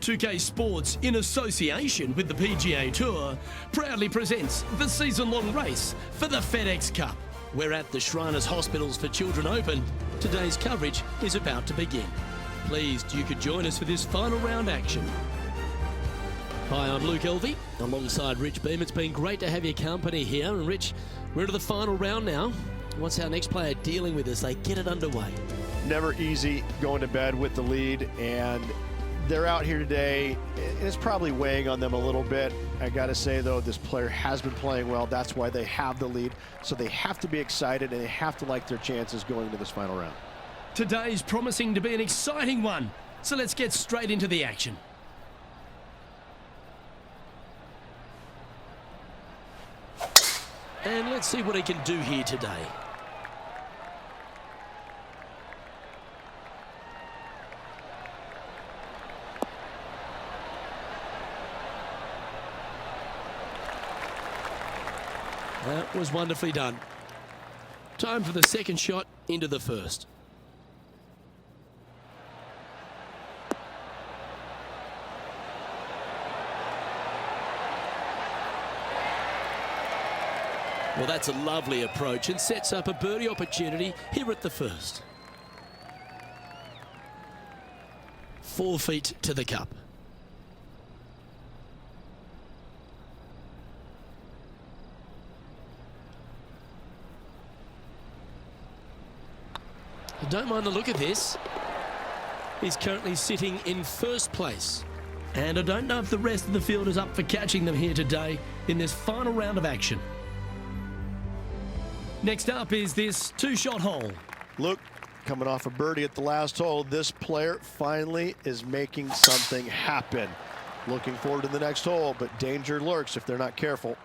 .2K Sports, in association with the PGA Tour, proudly presents the season-long race for the FedEx Cup. We're at the Shriners Hospitals for Children Open. Today's coverage is about to begin. Pleased you could join us for this final round action. Hi, I'm Luke Elvey, alongside Rich Beam. It's been great to have your company here. And Rich, we're into the final round now. What's our next player dealing with as they get it underway? Never easy going to bed with the lead, and they're out here today, and it's probably weighing on them a little bit. I gotta say though, this player has been playing well. That's why they have the lead. So they have to be excited and they have to like their chances going into this final round. Today's promising to be an exciting one. So let's get straight into the action. And let's see what he can do here today. That was wonderfully done. Time for the second shot into the first. Well, that's a lovely approach and sets up a birdie opportunity here at the first. 4 feet to the cup. I don't mind the look of this. He's currently sitting in first place. And I don't know if the rest of the field is up for catching them here today in this final round of action. Next up is this two-shot hole. Luke, coming off a birdie at the last hole, this player finally is making something happen. Looking forward to the next hole, but danger lurks if they're not careful.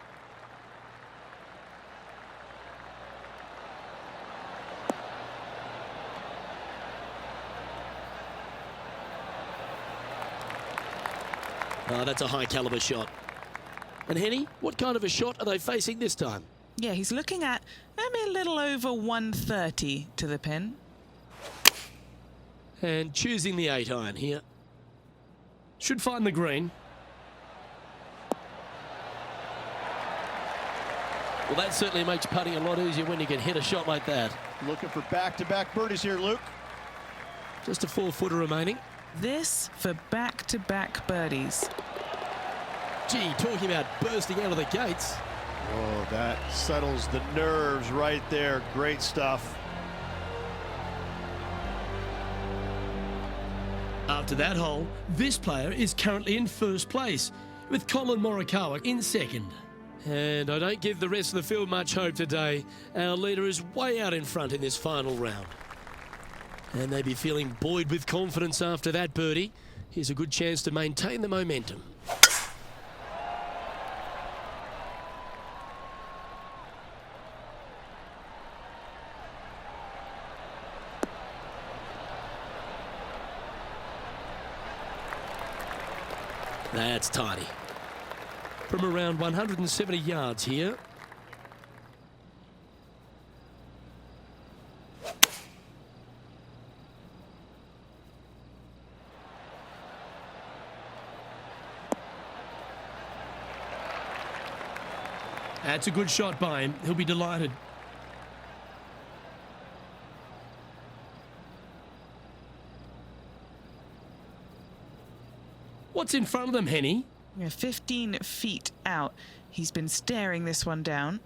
Oh, that's a high caliber shot. And Henny, what kind of a shot are they facing this time? Yeah, he's looking at maybe a little over 130 to the pin. And choosing the 8-iron here. Should find the green. Well, that certainly makes putting a lot easier when you can hit a shot like that. Looking for back-to-back birdies here, Luke. Just a 4-footer remaining. This for back-to-back birdies. Gee, talking about bursting out of the gates. Oh, that settles the nerves right there. Great stuff. After that hole, this player is currently in first place, with Colin Morikawa in second. And I don't give the rest of the field much hope today. Our leader is way out in front in this final round. And they'd be feeling buoyed with confidence after that birdie. Here's a good chance to maintain the momentum. That's tidy. From around 170 yards here. That's a good shot by him. He'll be delighted. What's in front of them, Henny? We're 15 feet out. He's been staring this one down.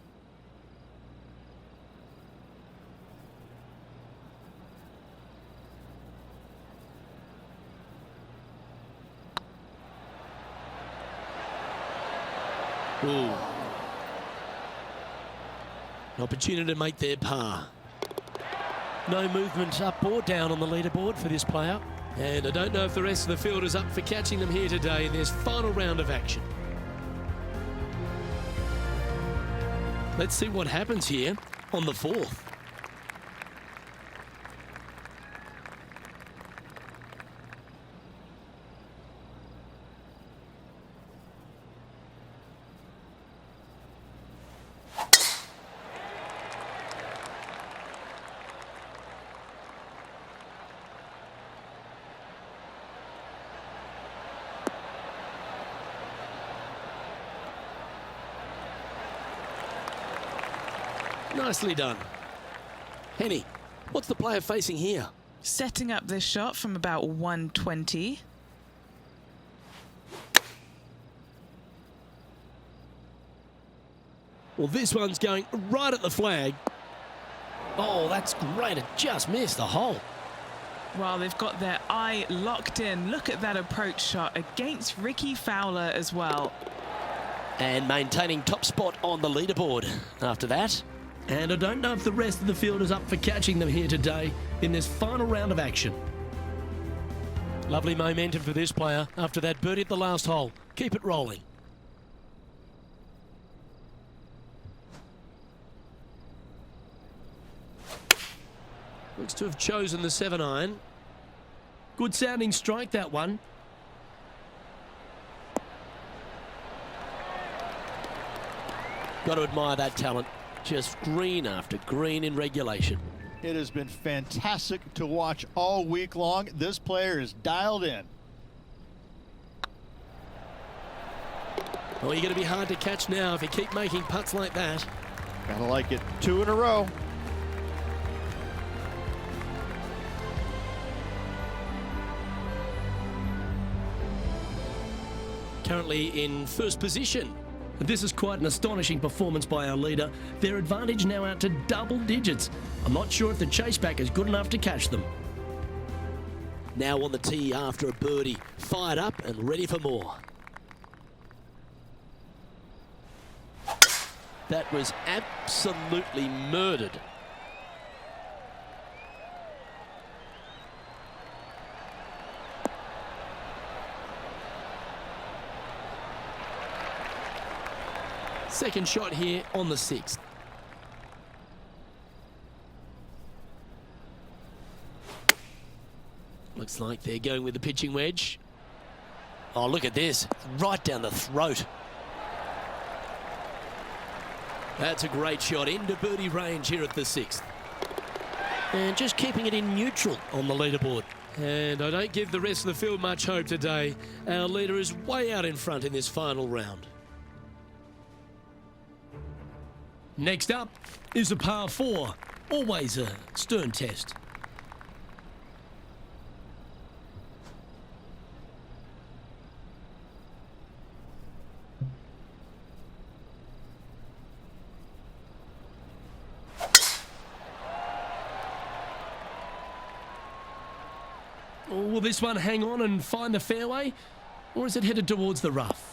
Ooh. An opportunity to make their par. No movement up or down on the leaderboard for this player. And I don't know if the rest of the field is up for catching them here today in this final round of action. Let's see what happens here on the fourth. Nicely done. Henny, what's the player facing here? Setting up this shot from about 120. Well, this one's going right at the flag. Oh, that's great. It just missed the hole. Well, they've got their eye locked in. Look at that approach shot against Ricky Fowler as well. And maintaining top spot on the leaderboard after that. And I don't know if the rest of the field is up for catching them here today in this final round of action. Lovely momentum for this player after that birdie at the last hole. Keep it rolling. Looks to have chosen the 7-iron. Good sounding strike, that one. Got to admire that talent. Just green after green in regulation. It has been fantastic to watch all week long. This player is dialed in. Well, you're going to be hard to catch now if you keep making putts like that. Kind of like it. 2 in a row. Currently in first position. This is quite an astonishing performance by our leader. Their advantage now out to double digits. I'm not sure if the chase back is good enough to catch them. Now on the tee after a birdie. Fired up and ready for more. That was absolutely murdered. Second shot here on the 6th. Looks like they're going with the pitching wedge. Oh, look at this. Right down the throat. That's a great shot into birdie range here at the 6th. And just keeping it in neutral on the leaderboard. And I don't give the rest of the field much hope today. Our leader is way out in front in this final round. Next up is a par 4. Always a stern test. Will this one hang on and find the fairway? Or is it headed towards the rough?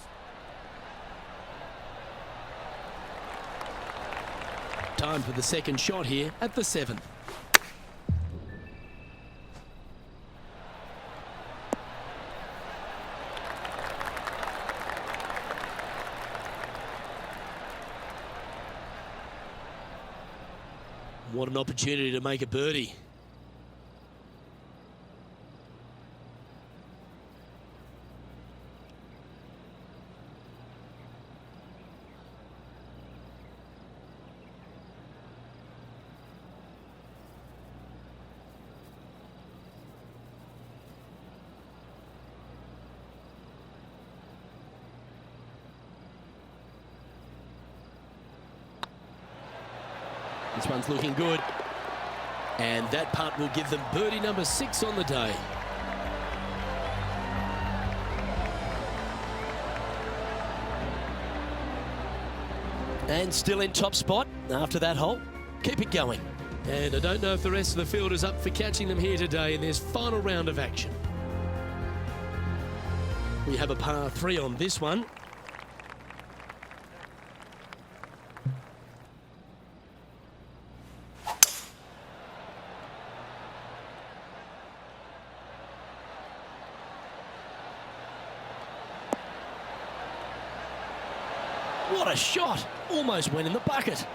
Time for the second shot here at the 7th. What an opportunity to make a birdie. This one's looking good. And that putt will give them birdie number 6 on the day. And still in top spot after that hole. Keep it going. And I don't know if the rest of the field is up for catching them here today in this final round of action. We have a par 3 on this one. What a shot! Almost went in the bucket.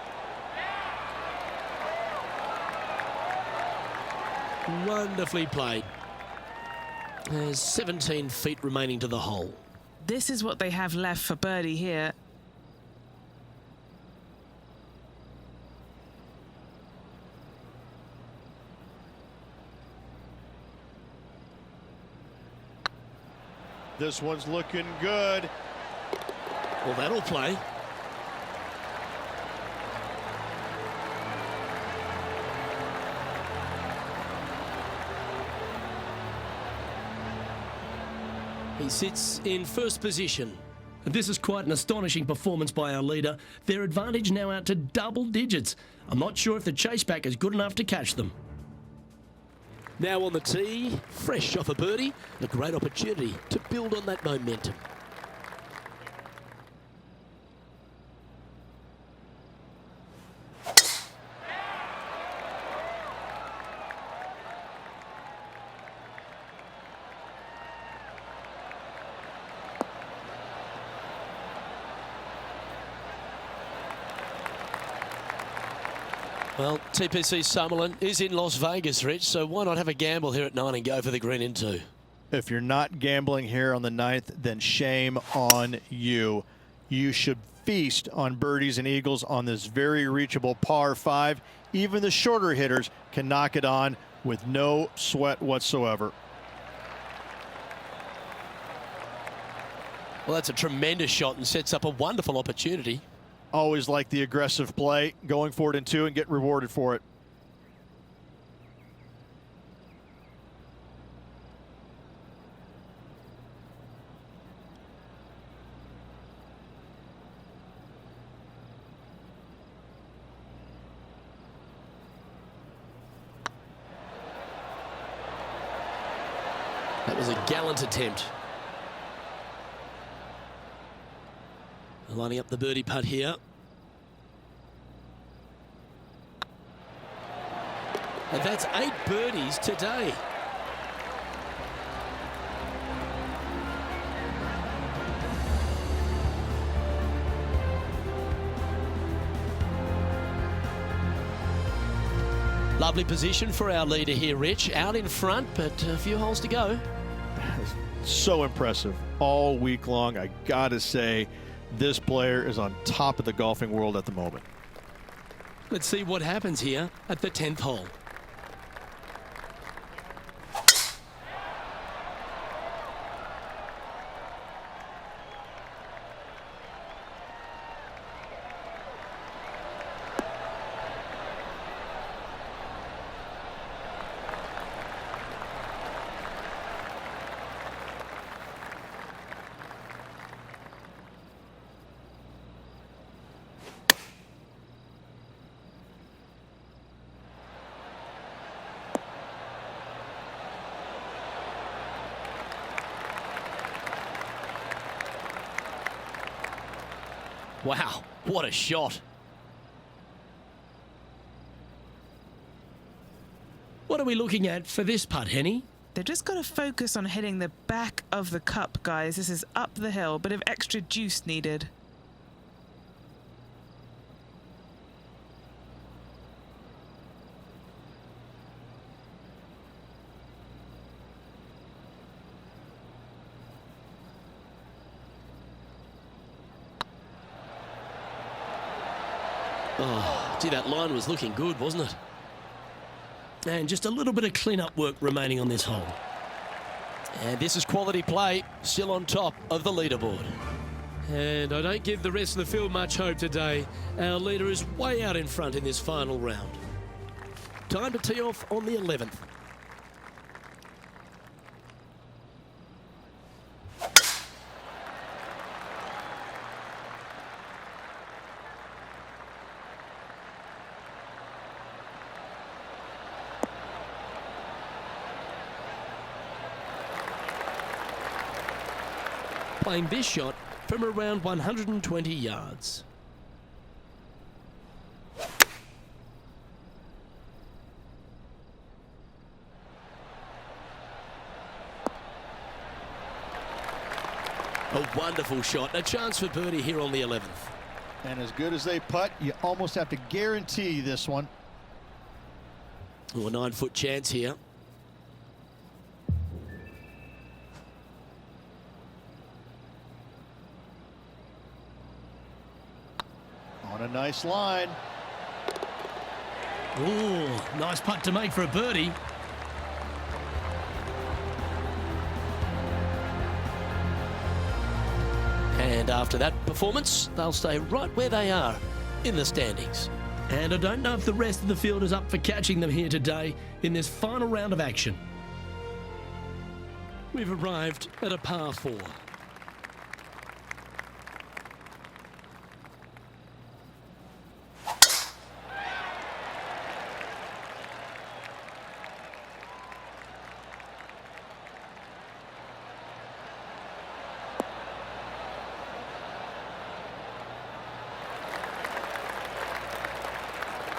Wonderfully played. There's 17 feet remaining to the hole. This is what they have left for birdie here. This one's looking good. Well, that'll play. He sits in first position. And this is quite an astonishing performance by our leader. Their advantage now out to double digits. I'm not sure if the chase back is good enough to catch them. Now on the tee, fresh off a birdie, a great opportunity to build on that momentum. Well, TPC Summerlin is in Las Vegas, Rich, so why not have a gamble here at 9 and go for the green in 2? If you're not gambling here on the 9th, then shame on you. You should feast on birdies and eagles on this very reachable par 5. Even the shorter hitters can knock it on with no sweat whatsoever. Well, that's a tremendous shot and sets up a wonderful opportunity. Always like the aggressive play, going for it in 2 and get rewarded for it. That was a gallant attempt. Lining up the birdie putt here. And that's 8 birdies today. Lovely position for our leader here, Rich. Out in front, but a few holes to go. So impressive all week long. I gotta say, this player is on top of the golfing world at the moment. Let's see what happens here at the 10th hole. Wow, what a shot. What are we looking at for this putt, Henny? They've just got to focus on hitting the back of the cup, guys. This is up the hill, bit of extra juice needed. Oh, gee, that line was looking good, wasn't it? And just a little bit of clean-up work remaining on this hole. And this is quality play, still on top of the leaderboard. And I don't give the rest of the field much hope today. Our leader is way out in front in this final round. Time to tee off on the 11th. Playing this shot from around 120 yards. A wonderful shot, a chance for birdie here on the 11th. And as good as they putt, you almost have to guarantee this one. Oh, a 9-foot chance here. On a nice line. Oh, nice putt to make for a birdie. And after that performance, they'll stay right where they are in the standings. And I don't know if the rest of the field is up for catching them here today in this final round of action. We've arrived at a par 4.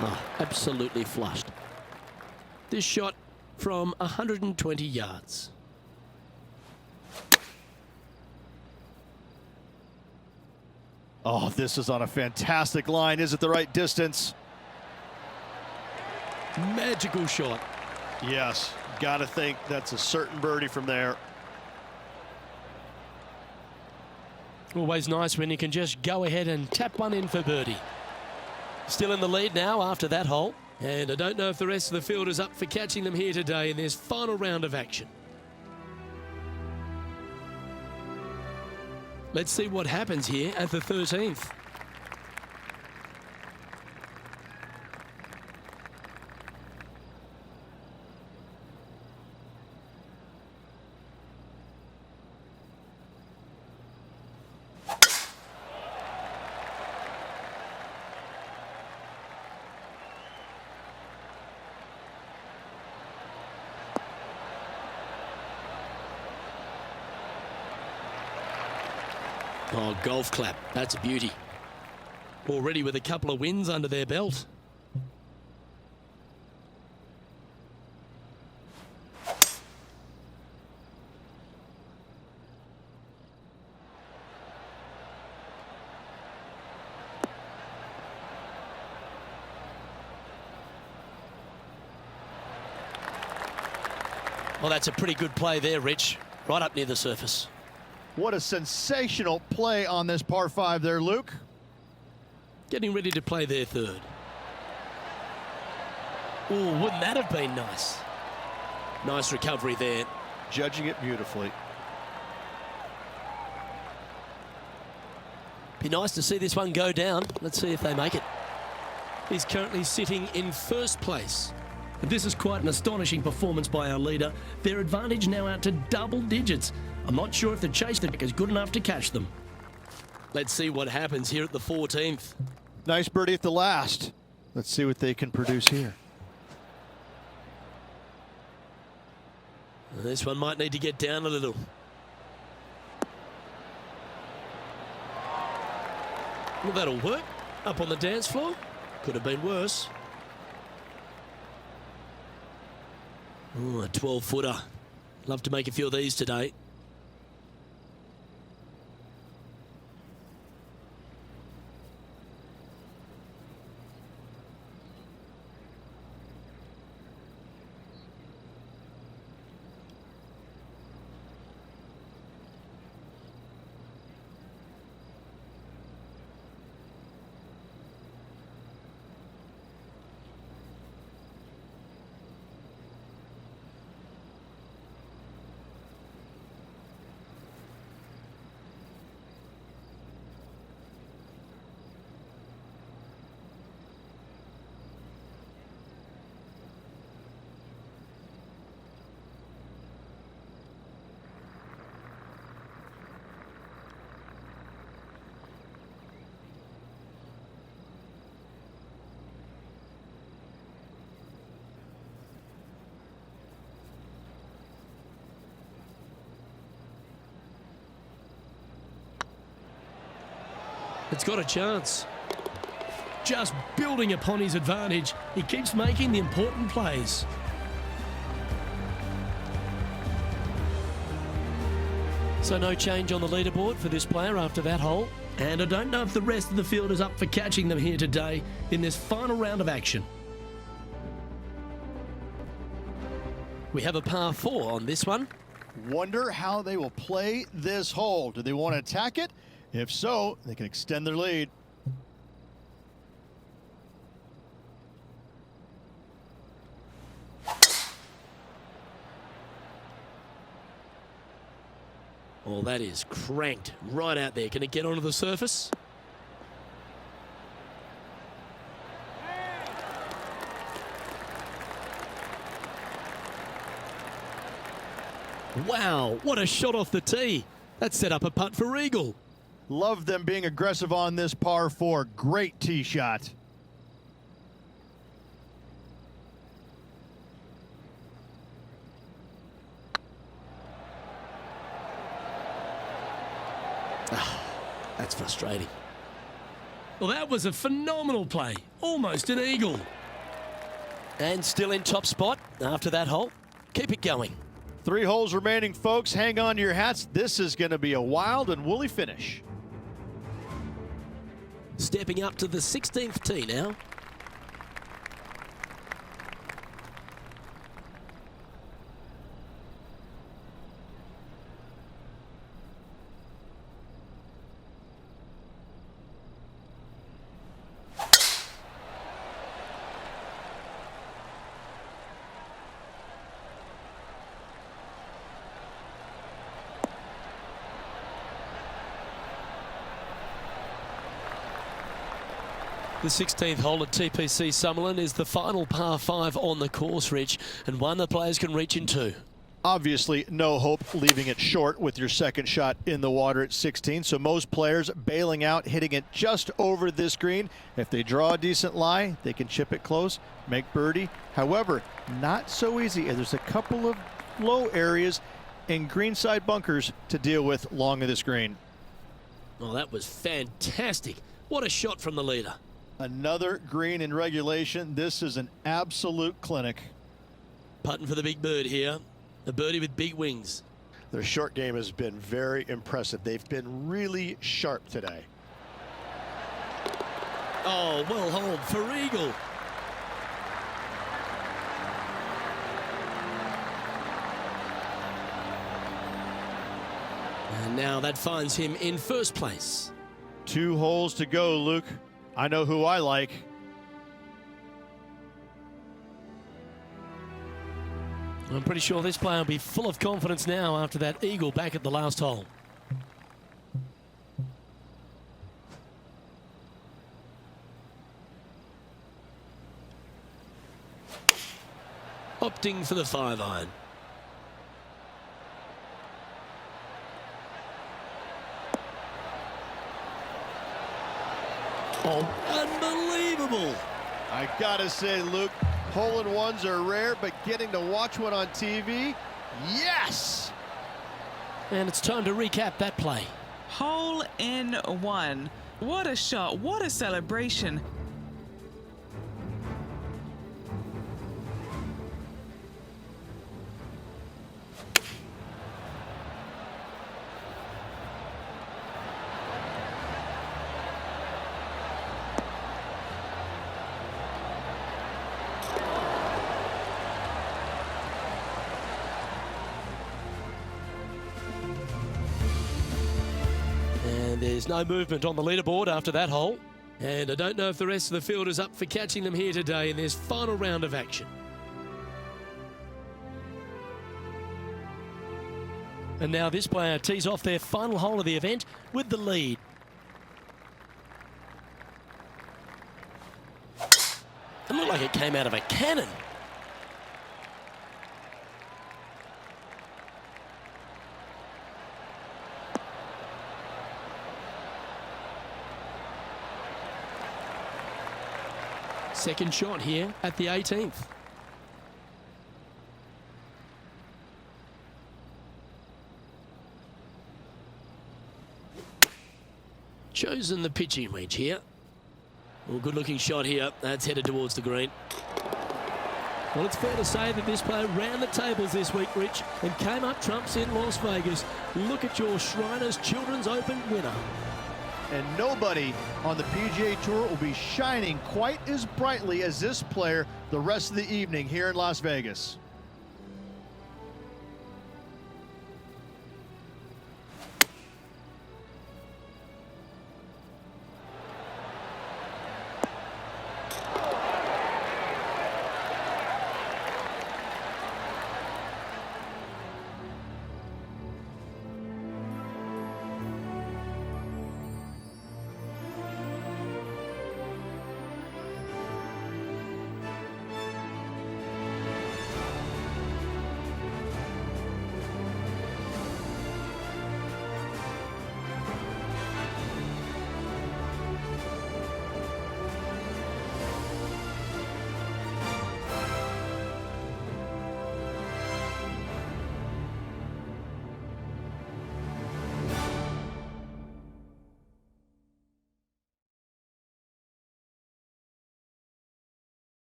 Oh, absolutely flushed. This shot from 120 yards. Oh, this is on a fantastic line. Is it the right distance? Magical shot. Yes, got to think that's a certain birdie from there. Always nice when you can just go ahead and tap one in for birdie. Still in the lead now after that hole. And I don't know if the rest of the field is up for catching them here today in this final round of action. Let's see what happens here at the 13th. Oh, golf clap. That's a beauty. Already with a couple of wins under their belt. Well, that's a pretty good play there, Rich. Right up near the surface. What a sensational play on this par 5 there, Luke. Getting ready to play their third. Oh, wouldn't that have been nice? Nice recovery there. Judging it beautifully. Be nice to see this one go down. Let's see if they make it. He's currently sitting in first place. This is quite an astonishing performance by our leader. Their advantage now out to double digits. I'm not sure if the chase deck is good enough to catch them. Let's see what happens here at the 14th. Nice birdie at the last. Let's see what they can produce here. This one might need to get down a little. Well, that'll work. Up on the dance floor. Could have been worse. Oh, a 12-footer. Love to make a few of these today. It's got a chance. Just building upon his advantage. He keeps making the important plays. So no change on the leaderboard for this player after that hole. And I don't know if the rest of the field is up for catching them here today in this final round of action. We have a par 4 on this one. Wonder how they will play this hole. Do they want to attack it? If so, they can extend their lead. Oh, that is cranked right out there. Can it get onto the surface? Wow, what a shot off the tee. That set up a putt for eagle. Love them being aggressive on this par 4. Great tee shot. That's frustrating. Well, that was a phenomenal play. Almost an eagle. And still in top spot after that hole. Keep it going. 3 holes remaining, folks. Hang on to your hats. This is going to be a wild and woolly finish. Stepping up to the 16th tee now. The 16th hole at TPC Summerlin is the final par 5 on the course, Rich, and one the players can reach into. Obviously, no hope leaving it short with your second shot in the water at 16. So most players bailing out, hitting it just over this green. If they draw a decent lie, they can chip it close, make birdie. However, not so easy. There's a couple of low areas and greenside bunkers to deal with along of this green. Oh, that was fantastic. What a shot from the leader. Another green in regulation. This is an absolute clinic. Putting for the big bird here. A birdie with big wings. Their short game has been very impressive. They've been really sharp today. Oh, well holed for eagle. And now that finds him in first place. 2 holes to go, Luke. I know who I like. I'm pretty sure this player will be full of confidence now after that eagle back at the last hole. Opting for the 5-iron. Oh, unbelievable. I gotta say, Luke, hole-in-ones are rare, but getting to watch one on TV, yes! And it's time to recap that play. Hole in one. What a shot. What a celebration. There's no movement on the leaderboard after that hole. And I don't know if the rest of the field is up for catching them here today in this final round of action. And now this player tees off their final hole of the event with the lead. It looked like it came out of a cannon. Second shot here at the 18th. Chosen the pitching wedge here. Well, good looking shot here. That's headed towards the green. Well, it's fair to say that this player ran the tables this week, Rich, and came up trumps in Las Vegas. Look at your Shriners Children's Open winner. and nobody on the PGA Tour will be shining quite as brightly as this player the rest of the evening here in Las Vegas.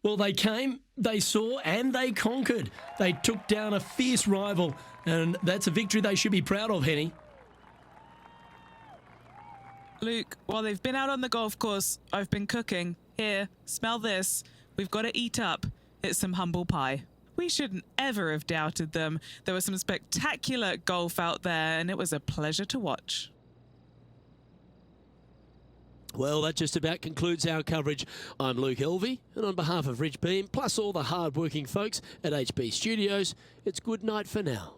Well, they came, they saw, and they conquered. They took down a fierce rival, and that's a victory they should be proud of, Henny. Luke, while they've been out on the golf course, I've been cooking. Here, smell this. We've got to eat up. It's some humble pie. We shouldn't ever have doubted them. There was some spectacular golf out there, and it was a pleasure to watch. Well, that just about concludes our coverage. I'm Luke Elvey, and on behalf of Rich Beam, plus all the hard-working folks at HB Studios, it's good night for now.